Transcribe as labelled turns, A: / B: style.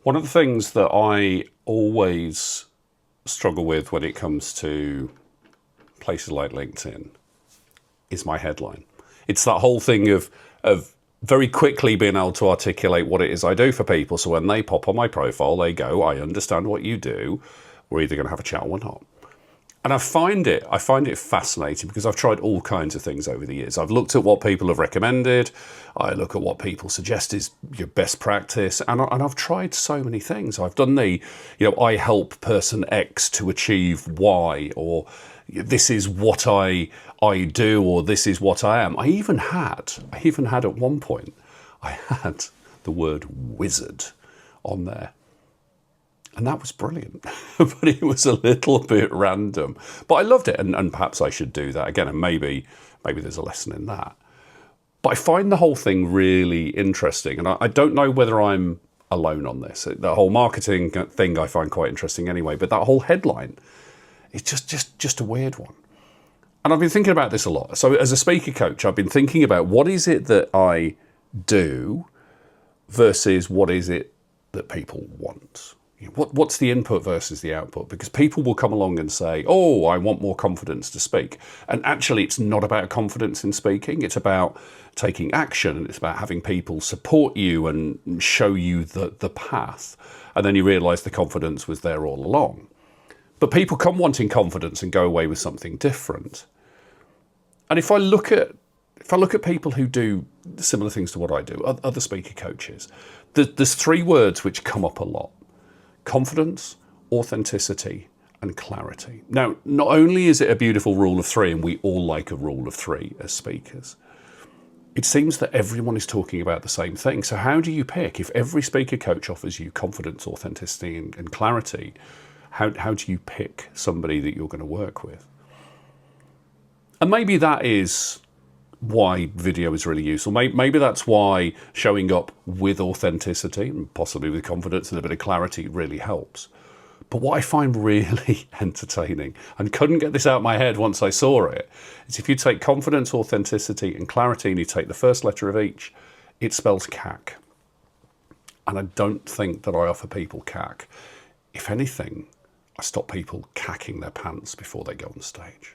A: One of the things that I always struggle with when it comes to places like LinkedIn is my headline. It's that whole thing of very quickly being able to articulate what it is I do for people. So when they pop on my profile, they go, I understand what you do. We're either going to have a chat or not. And I find it fascinating because I've tried all kinds of things over the years. I've looked at what people have recommended. I look at what people suggest is your best practice. And I've tried so many things. I've done I help person X to achieve Y, or this is what I do, or this is what I am. I even had at one point, I had the word wizard on there. And that was brilliant, but it was a little bit random. But I loved it, and perhaps I should do that again, and maybe there's a lesson in that. But I find the whole thing really interesting, and I don't know whether I'm alone on this. The whole marketing thing I find quite interesting anyway, but that whole headline is just a weird one. And I've been thinking about this a lot. So as a speaker coach, I've been thinking about what is it that I do versus what is it that people want. What's the input versus the output? Because people will come along and say, oh, I want more confidence to speak. And actually, it's not about confidence in speaking. It's about taking action. And it's about having people support you and show you the path. And then you realise the confidence was there all along. But people come wanting confidence and go away with something different. And if I look at people who do similar things to what I do, other speaker coaches, there's three words which come up a lot. Confidence, authenticity, and clarity. Now, not only is it a beautiful rule of three, and we all like a rule of three as speakers, it seems that everyone is talking about the same thing. So how do you pick? If every speaker coach offers you confidence, authenticity, and clarity, how do you pick somebody that you're going to work with? And maybe that is why video is really useful. Maybe that's why showing up with authenticity and possibly with confidence and a bit of clarity really helps. But what I find really entertaining, and couldn't get this out of my head once I saw it, is if you take confidence, authenticity, and clarity, and you take the first letter of each, it spells CAC. And I don't think that I offer people CAC. If anything, I stop people cacking their pants before they go on stage.